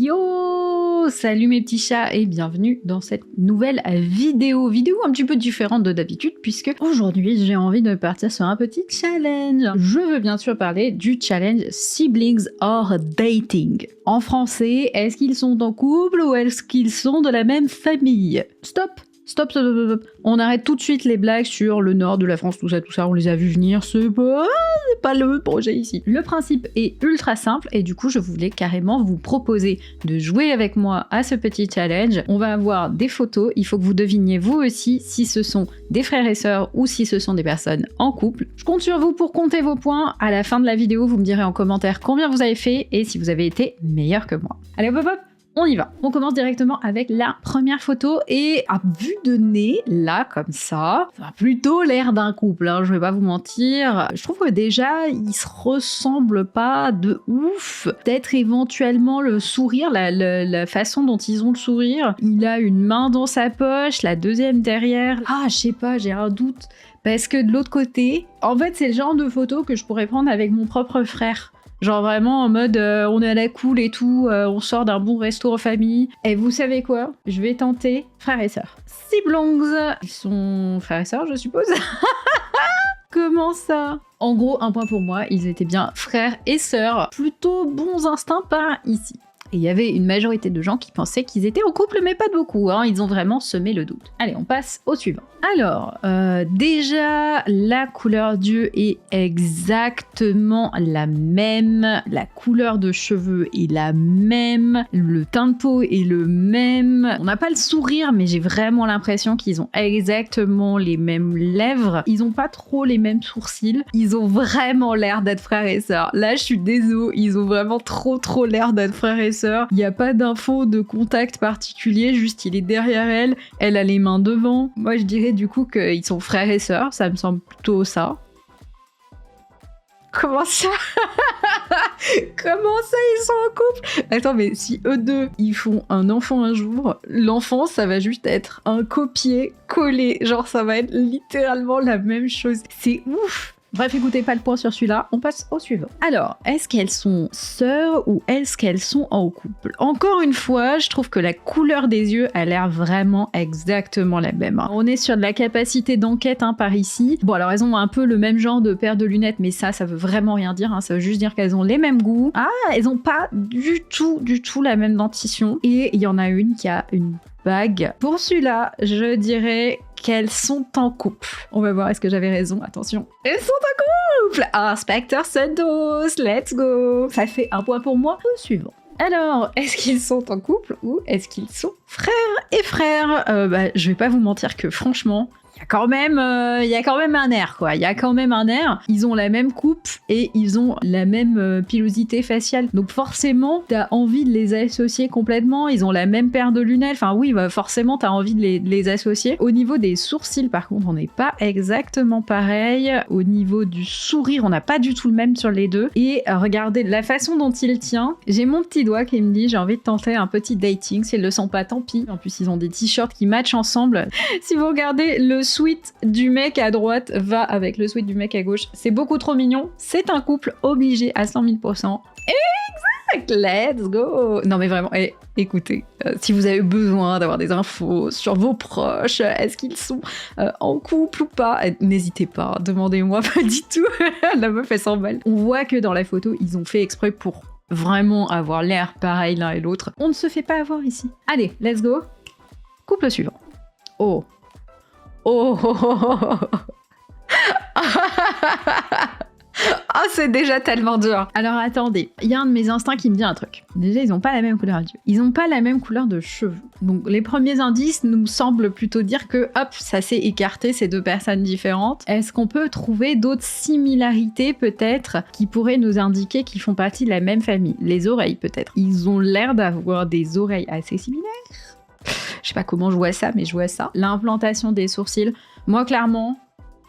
Yo! Salut mes petits chats et bienvenue dans cette nouvelle vidéo un petit peu différente de d'habitude puisque aujourd'hui j'ai envie de partir sur un petit challenge. Je veux bien sûr parler du challenge Siblings or Dating. En français, est-ce qu'ils sont en couple ou est-ce qu'ils sont de la même famille? Stop! On arrête tout de suite les blagues sur le nord de la France, tout ça, on les a vus venir, c'est pas le projet ici. Le principe est ultra simple et du coup je voulais carrément vous proposer de jouer avec moi à ce petit challenge. On va avoir des photos, il faut que vous deviniez vous aussi si ce sont des frères et sœurs ou si ce sont des personnes en couple. Je compte sur vous pour compter vos points. À la fin de la vidéo, vous me direz en commentaire combien vous avez fait et si vous avez été meilleur que moi. Allez hop hop hop, on y va. On commence directement avec la première photo et à vue de nez, là, comme ça a plutôt l'air d'un couple, hein, je vais pas vous mentir. Je trouve que déjà, ils se ressemblent pas de ouf. Peut-être éventuellement le sourire, la façon dont ils ont le sourire. Il a une main dans sa poche, la deuxième derrière. Ah, je sais pas, j'ai un doute. Parce que de l'autre côté, en fait, c'est le genre de photo que je pourrais prendre avec mon propre frère. Genre vraiment en mode on est à la cool et tout, on sort d'un bon resto en famille. Et vous savez quoi? Je vais tenter frères et sœurs. Siblings. Ils sont frères et sœurs, je suppose. Comment ça? En gros, un point pour moi, ils étaient bien frères et sœurs. Plutôt bons instincts par ici. Et il y avait une majorité de gens qui pensaient qu'ils étaient en couple, mais pas beaucoup, hein. Ils ont vraiment semé le doute. Allez, on passe au suivant. Alors, déjà, la couleur d'yeux est exactement la même. La couleur de cheveux est la même. Le teint de peau est le même. On n'a pas le sourire, mais j'ai vraiment l'impression qu'ils ont exactement les mêmes lèvres. Ils ont pas trop les mêmes sourcils. Ils ont vraiment l'air d'être frères et sœurs. Là, je suis désolée, ils ont vraiment trop l'air d'être frères et sœurs. Il n'y a pas d'info de contact particulier, juste il est derrière elle, elle a les mains devant. Moi je dirais du coup qu'ils sont frères et sœurs, ça me semble plutôt ça. Comment ça? Comment ça ils sont en couple? Attends, mais si eux deux ils font un enfant un jour, l'enfant ça va juste être un copier-coller, genre ça va être littéralement la même chose. C'est ouf! Bref, écoutez pas le point sur celui-là, on passe au suivant. Alors, est-ce qu'elles sont sœurs ou est-ce qu'elles sont en couple? Encore une fois, je trouve que la couleur des yeux a l'air vraiment exactement la même. Hein. On est sur de la capacité d'enquête par ici. Bon, alors elles ont un peu le même genre de paire de lunettes, mais ça veut vraiment rien dire. Hein. Ça veut juste dire qu'elles ont les mêmes goûts. Ah, elles ont pas du tout la même dentition. Et il y en a une qui a une bague. Pour celui-là, je dirais qu'elles sont en couple. On va voir, est-ce que j'avais raison? Attention. Elles sont en couple! Inspecteur Santos, let's go! Ça fait un point pour moi. Au suivant. Alors, est-ce qu'ils sont en couple ou est-ce qu'ils sont frères et frères? Je vais pas vous mentir que franchement, il y a quand même un air, quoi. Il y a quand même un air. Ils ont la même coupe et ils ont la même pilosité faciale. Donc forcément, t'as envie de les associer complètement. Ils ont la même paire de lunettes. Enfin oui, forcément, t'as envie de les associer. Au niveau des sourcils, par contre, on n'est pas exactement pareil. Au niveau du sourire, on n'a pas du tout le même sur les deux. Et regardez la façon dont il tient. J'ai mon petit doigt qui me dit j'ai envie de tenter un petit dating. S'ils le sont pas, tant pis. En plus, ils ont des t-shirts qui matchent ensemble. Si vous regardez le sweat du mec à droite va avec le sweat du mec à gauche. C'est beaucoup trop mignon. C'est un couple obligé à 100 000%. Exact! Let's go! Non mais vraiment, écoutez, si vous avez besoin d'avoir des infos sur vos proches, est-ce qu'ils sont en couple ou pas, n'hésitez pas, demandez-moi, pas du tout. La meuf elle s'emballe. On voit que dans la photo, ils ont fait exprès pour vraiment avoir l'air pareil l'un et l'autre. On ne se fait pas avoir ici. Allez, let's go. Couple suivant. Oh. Oh, oh, oh, oh. Oh, c'est déjà tellement dur. Alors attendez, il y a un de mes instincts qui me dit un truc. Déjà, ils ont pas la même couleur d'yeux. Ils ont pas la même couleur de cheveux. Donc les premiers indices nous semblent plutôt dire que, hop, ça s'est écarté, ces deux personnes différentes. Est-ce qu'on peut trouver d'autres similarités peut-être qui pourraient nous indiquer qu'ils font partie de la même famille? Les oreilles peut-être. Ils ont l'air d'avoir des oreilles assez similaires. Je sais pas comment je vois ça, mais je vois ça. L'implantation des sourcils, moi clairement,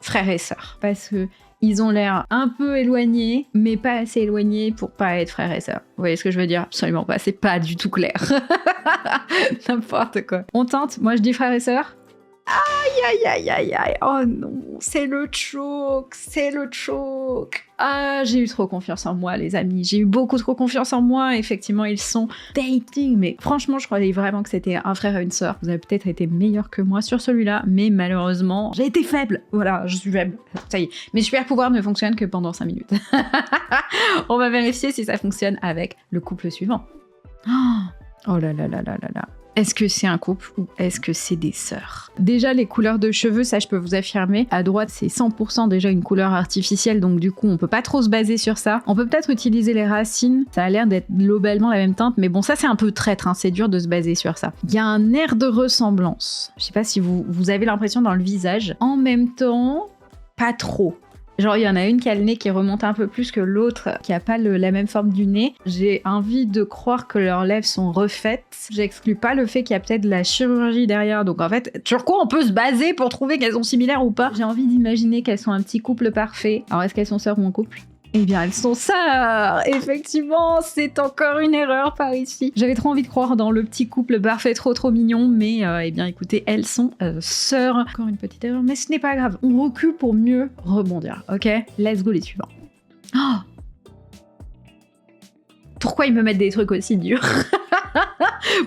frères et sœurs. Parce que ils ont l'air un peu éloignés, mais pas assez éloignés pour pas être frères et sœurs. Vous voyez ce que je veux dire? Absolument pas, c'est pas du tout clair. N'importe quoi. On tente, moi je dis frères et sœurs. Aïe, aïe, aïe, aïe. Oh non, c'est le choke, c'est le choke. Ah, j'ai eu trop confiance en moi, les amis. J'ai eu beaucoup trop confiance en moi. Effectivement, ils sont dating. Mais franchement, je croyais vraiment que c'était un frère et une sœur. Vous avez peut-être été meilleur que moi sur celui-là. Mais malheureusement, j'ai été faible. Voilà, je suis faible. Ça y est. Mes super pouvoirs ne fonctionnent que pendant 5 minutes. On va vérifier si ça fonctionne avec le couple suivant. Oh là là là là là là. Est-ce que c'est un couple ou est-ce que c'est des sœurs? Déjà, les couleurs de cheveux, ça je peux vous affirmer. À droite, c'est 100% déjà une couleur artificielle, donc du coup, on peut pas trop se baser sur ça. On peut peut-être utiliser les racines, ça a l'air d'être globalement la même teinte, mais bon, ça c'est un peu traître, hein, c'est dur de se baser sur ça. Il y a un air de ressemblance. Je sais pas si vous avez l'impression dans le visage. En même temps, pas trop. Genre, il y en a une qui a le nez qui remonte un peu plus que l'autre, qui a pas la même forme du nez. J'ai envie de croire que leurs lèvres sont refaites. J'exclus pas le fait qu'il y a peut-être de la chirurgie derrière. Donc en fait, sur quoi on peut se baser pour trouver qu'elles sont similaires ou pas? J'ai envie d'imaginer qu'elles sont un petit couple parfait. Alors est-ce qu'elles sont sœurs ou en couple? Eh bien, elles sont sœurs. Effectivement, c'est encore une erreur par ici. J'avais trop envie de croire dans le petit couple parfait, trop mignon, mais eh bien, écoutez, elles sont sœurs. Encore une petite erreur, mais ce n'est pas grave. On recule pour mieux rebondir, ok? Let's go les suivants. Oh, pourquoi ils me mettent des trucs aussi durs?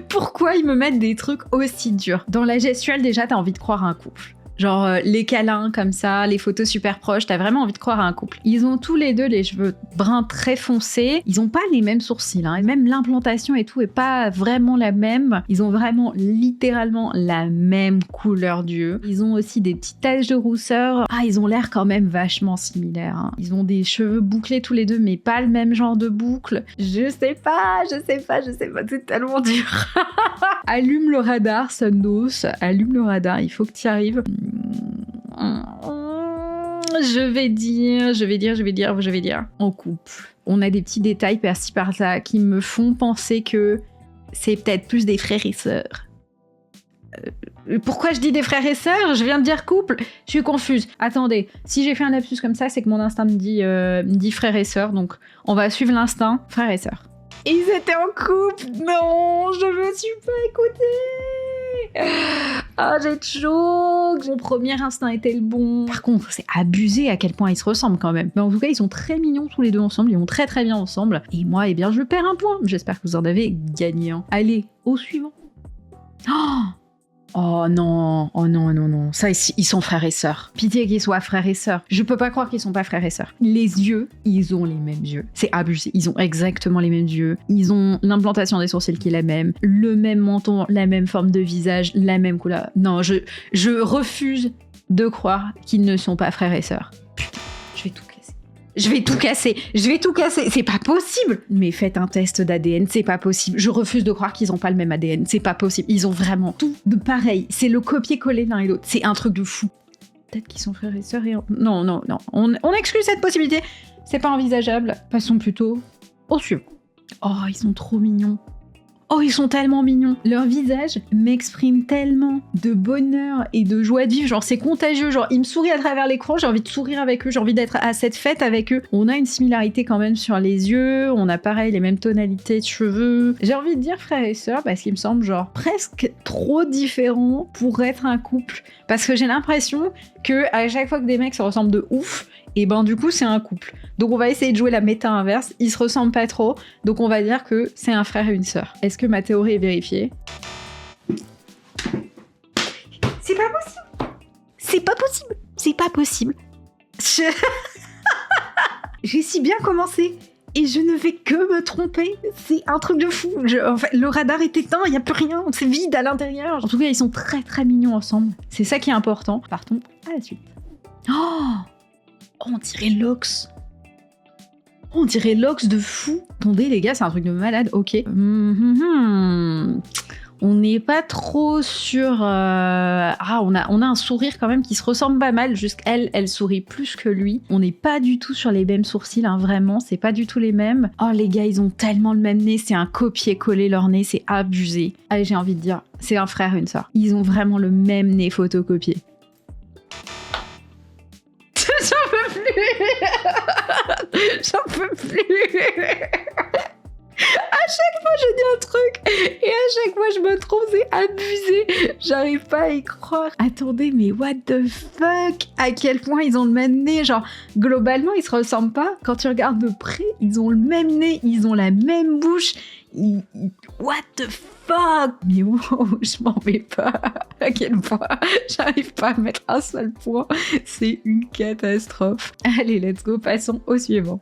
Pourquoi ils me mettent des trucs aussi durs? Dans la gestuelle, déjà, t'as envie de croire à un couple. Genre les câlins comme ça, les photos super proches, t'as vraiment envie de croire à un couple. Ils ont tous les deux les cheveux bruns très foncés, ils ont pas les mêmes sourcils, hein. Même l'implantation et tout est pas vraiment la même. Ils ont vraiment littéralement la même couleur d'yeux. Ils ont aussi des petites taches de rousseur. Ah, ils ont l'air quand même vachement similaires, hein. Ils ont des cheveux bouclés tous les deux, mais pas le même genre de boucle. Je sais pas, c'est tellement dur. Allume le radar, Sundos, allume le radar, il faut que tu y arrives. Je vais dire. En couple. On a des petits détails par-ci par-là qui me font penser que c'est peut-être plus des frères et sœurs. Pourquoi je dis des frères et sœurs? Je viens de dire couple. Je suis confuse. Attendez, si j'ai fait un lapsus comme ça, c'est que mon instinct me dit frères et sœurs. Donc on va suivre l'instinct frères et sœurs. Ils étaient en couple. Non, je me suis pas écoutée. Ah, j'ai chaud. Mon premier instinct était le bon. Par contre, c'est abusé à quel point ils se ressemblent quand même. Mais en tout cas, ils sont très mignons tous les deux ensemble. Ils vont très bien ensemble. Et moi, eh bien, je perds un point. J'espère que vous en avez gagné un. Allez, au suivant. Oh non, ça ils sont frères et sœurs. Pitié qu'ils soient frères et sœurs. Je peux pas croire qu'ils sont pas frères et sœurs. Les yeux, ils ont les mêmes yeux. C'est abusé, ils ont exactement les mêmes yeux. Ils ont l'implantation des sourcils qui est la même, le même menton, la même forme de visage, la même couleur. Non, je refuse de croire qu'ils ne sont pas frères et sœurs. Putain, je vais tout casser. C'est pas possible. Mais faites un test d'ADN, c'est pas possible. Je refuse de croire qu'ils ont pas le même ADN. C'est pas possible. Ils ont vraiment tout de pareil. C'est le copier-coller l'un et l'autre. C'est un truc de fou. Peut-être qu'ils sont frères et sœurs et... Non. On exclut cette possibilité. C'est pas envisageable. Passons plutôt au suivant. Oh, ils sont trop mignons. Oh, ils sont tellement mignons. Leur visage m'exprime tellement de bonheur et de joie de vivre. Genre, c'est contagieux. Genre, ils me sourient à travers l'écran. J'ai envie de sourire avec eux. J'ai envie d'être à cette fête avec eux. On a une similarité quand même sur les yeux. On a pareil les mêmes tonalités de cheveux. J'ai envie de dire frères et sœurs parce qu'ils me semblent genre presque trop différents pour être un couple. Parce que j'ai l'impression que à chaque fois que des mecs se ressemblent de ouf, et ben du coup c'est un couple. Donc on va essayer de jouer la méta inverse, ils se ressemblent pas trop, donc on va dire que c'est un frère et une sœur. Est-ce que ma théorie est vérifiée? C'est pas possible. J'ai si bien commencé et je ne vais que me tromper. C'est un truc de fou. En fait, le radar est éteint, il n'y a plus rien, c'est vide à l'intérieur. En tout cas, ils sont très mignons ensemble. C'est ça qui est important. Partons à la suite. Oh, on dirait Lox. On dirait Lox de fou. Attendez les gars, c'est un truc de malade, ok. On n'est pas trop sur... on a un sourire quand même qui se ressemble pas mal. Jusqu'elle, elle sourit plus que lui. On n'est pas du tout sur les mêmes sourcils, hein, vraiment. C'est pas du tout les mêmes. Oh les gars, ils ont tellement le même nez. C'est un copier-coller leur nez, c'est abusé. Allez, j'ai envie de dire, c'est un frère et une sœur. Ils ont vraiment le même nez photocopié. J'en peux plus. Je dis un truc et à chaque fois je me trompe, c'est abusé. J'arrive pas à y croire. Attendez, mais what the fuck? À quel point ils ont le même nez? Genre, globalement, ils se ressemblent pas. Quand tu regardes de près, ils ont le même nez, ils ont la même bouche. What the fuck? Mais wow, je m'en mets pas. À quel point j'arrive pas à mettre un seul point. C'est une catastrophe. Allez, let's go, passons au suivant.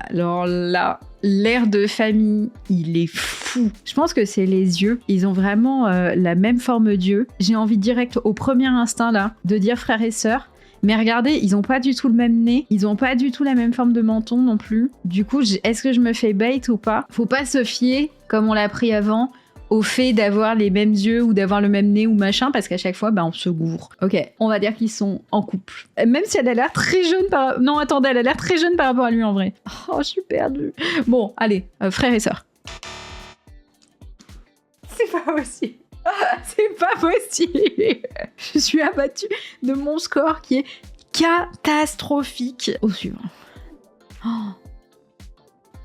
Alors là, l'air de famille, il est fou. Je pense que c'est les yeux. Ils ont vraiment la même forme d'yeux. J'ai envie direct au premier instinct là de dire frères et sœurs. Mais regardez, ils ont pas du tout le même nez. Ils ont pas du tout la même forme de menton non plus. Du coup, est-ce que je me fais bait ou pas? Faut pas se fier, comme on l'a appris avant, au fait d'avoir les mêmes yeux ou d'avoir le même nez ou machin, parce qu'à chaque fois, on se gourre. Ok, on va dire qu'ils sont en couple. Même si elle a l'air très jeune par... Non, attendez, elle a l'air très jeune par rapport à lui en vrai. Oh, je suis perdue. Bon, allez, frères et sœurs. C'est pas possible. C'est pas possible. Je suis abattue de mon score qui est catastrophique. Au suivant. Oh.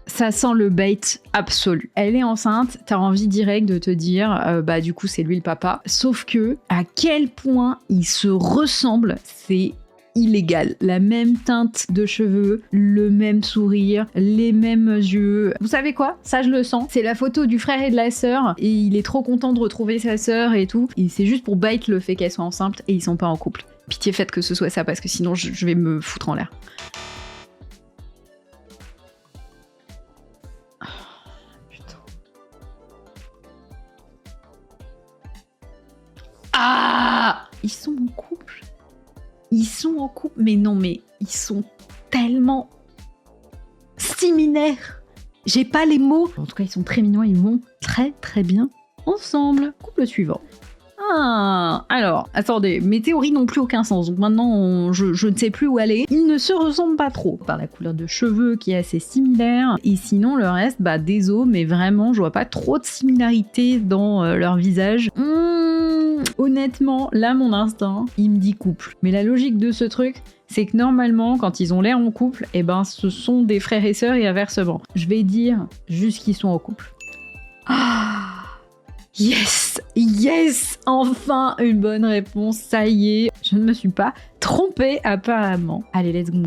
Ça sent le bait absolu. Elle est enceinte, t'as envie direct de te dire, du coup c'est lui le papa. Sauf que, à quel point ils se ressemblent, c'est illégal. La même teinte de cheveux, le même sourire, les mêmes yeux. Vous savez quoi? Ça je le sens. C'est la photo du frère et de la sœur, et il est trop content de retrouver sa sœur et tout. Et c'est juste pour bait le fait qu'elle soit enceinte, et ils sont pas en couple. Pitié faites que ce soit ça, parce que sinon je vais me foutre en l'air. Ah! Ils sont en couple. Ils sont en couple. Mais non, mais ils sont tellement similaires. J'ai pas les mots. En tout cas, ils sont très mignons. Ils vont très très bien ensemble. Couple suivant. Ah, alors, attendez, mes théories n'ont plus aucun sens. Donc maintenant, je ne sais plus où aller. Ils ne se ressemblent pas trop. Par la couleur de cheveux qui est assez similaire. Et sinon, le reste, désolé, mais vraiment, je vois pas trop de similarité dans leur visage. Honnêtement, là, mon instinct, il me dit couple. Mais la logique de ce truc, c'est que normalement, quand ils ont l'air en couple, ce sont des frères et sœurs et inversement. Je vais dire juste qu'ils sont en couple. Ah! Yes! Yes! Enfin, une bonne réponse, ça y est. Je ne me suis pas trompée apparemment. Allez, let's go.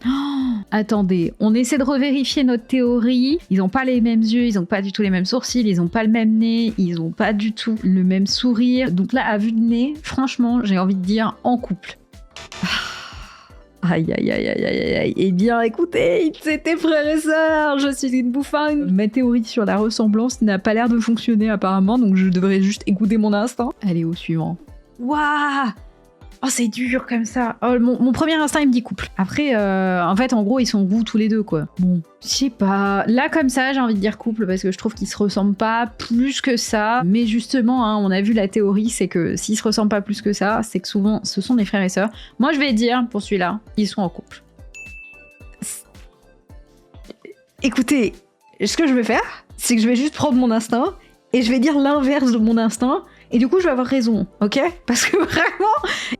Oh, attendez, on essaie de revérifier notre théorie. Ils n'ont pas les mêmes yeux, ils n'ont pas du tout les mêmes sourcils, ils n'ont pas le même nez, ils n'ont pas du tout le même sourire. Donc là, à vue de nez, franchement, j'ai envie de dire en couple. Aïe aïe aïe aïe aïe aïe. Eh bien écoutez, c'était frères et sœurs, je suis une bouffingue. Ma théorie sur la ressemblance n'a pas l'air de fonctionner apparemment, donc je devrais juste écouter mon instinct. Allez, au suivant. Waouh! Oh, c'est dur comme ça. Oh, mon premier instinct, il me dit couple. Après, en fait, en gros, ils sont roux tous les deux, quoi. Bon, je sais pas. Là, comme ça, j'ai envie de dire couple parce que je trouve qu'ils se ressemblent pas plus que ça. Mais justement, on a vu la théorie, c'est que s'ils se ressemblent pas plus que ça, c'est que souvent, ce sont des frères et sœurs. Moi, je vais dire, pour celui-là, ils sont en couple. Écoutez, ce que je vais faire, c'est que je vais juste prendre mon instinct et je vais dire l'inverse de mon instinct. Et du coup, je vais avoir raison, ok? Parce que vraiment,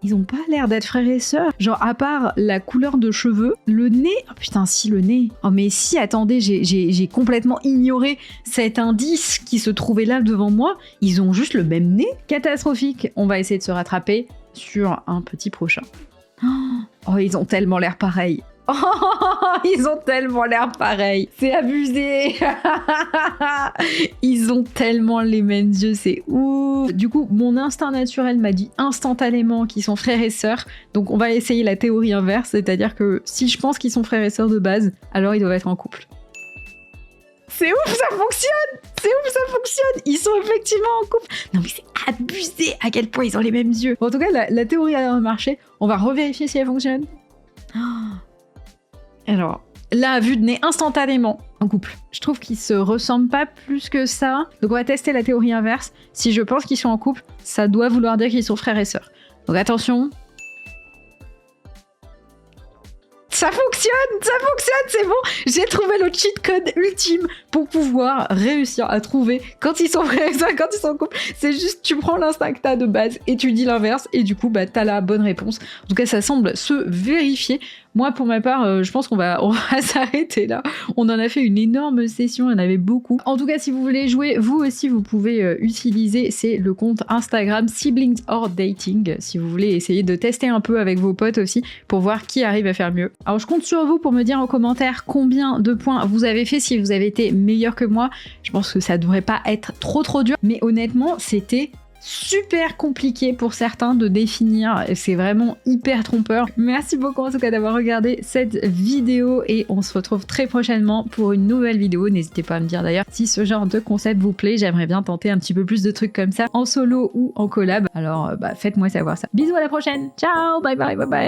ils ont pas l'air d'être frères et sœurs. Genre, à part la couleur de cheveux, le nez... Oh putain, si, le nez. Oh mais si, attendez, j'ai complètement ignoré cet indice qui se trouvait là devant moi. Ils ont juste le même nez. Catastrophique. On va essayer de se rattraper sur un petit prochain. Oh, ils ont tellement l'air pareils. Oh, ils ont tellement l'air pareils. C'est abusé. Ils ont tellement les mêmes yeux, c'est ouf. Du coup, mon instinct naturel m'a dit instantanément qu'ils sont frères et sœurs. Donc on va essayer la théorie inverse, c'est-à-dire que si je pense qu'ils sont frères et sœurs de base, alors ils doivent être en couple. C'est ouf, ça fonctionne. C'est ouf, ça fonctionne. Ils sont effectivement en couple. Non mais c'est abusé à quel point ils ont les mêmes yeux. Bon, en tout cas, la théorie a l'air de marcher. On va revérifier si elle fonctionne. Alors, là, à vue de nez, instantanément, en couple. Je trouve qu'ils se ressemblent pas plus que ça. Donc on va tester la théorie inverse. Si je pense qu'ils sont en couple, ça doit vouloir dire qu'ils sont frères et sœurs. Donc attention. Ça fonctionne, c'est bon. J'ai trouvé le cheat code ultime pour pouvoir réussir à trouver quand ils sont frères et sœurs, quand ils sont en couple. C'est juste, tu prends l'instinct que t'as de base et tu dis l'inverse et du coup, t'as la bonne réponse. En tout cas, ça semble se vérifier. Moi, pour ma part, je pense qu'on va s'arrêter là. On en a fait une énorme session, il y en avait beaucoup. En tout cas, si vous voulez jouer, vous aussi, vous pouvez utiliser, c'est le compte Instagram Siblings or Dating, si vous voulez essayer de tester un peu avec vos potes aussi, pour voir qui arrive à faire mieux. Alors, je compte sur vous pour me dire en commentaire combien de points vous avez fait, si vous avez été meilleur que moi. Je pense que ça devrait pas être trop dur, mais honnêtement, c'était super compliqué pour certains de définir, c'est vraiment hyper trompeur. Merci beaucoup en tout cas d'avoir regardé cette vidéo et on se retrouve très prochainement pour une nouvelle vidéo. N'hésitez pas à me dire d'ailleurs si ce genre de concept vous plaît, j'aimerais bien tenter un petit peu plus de trucs comme ça en solo ou en collab. Alors faites-moi savoir ça. Bisous, à la prochaine, ciao, bye bye bye bye.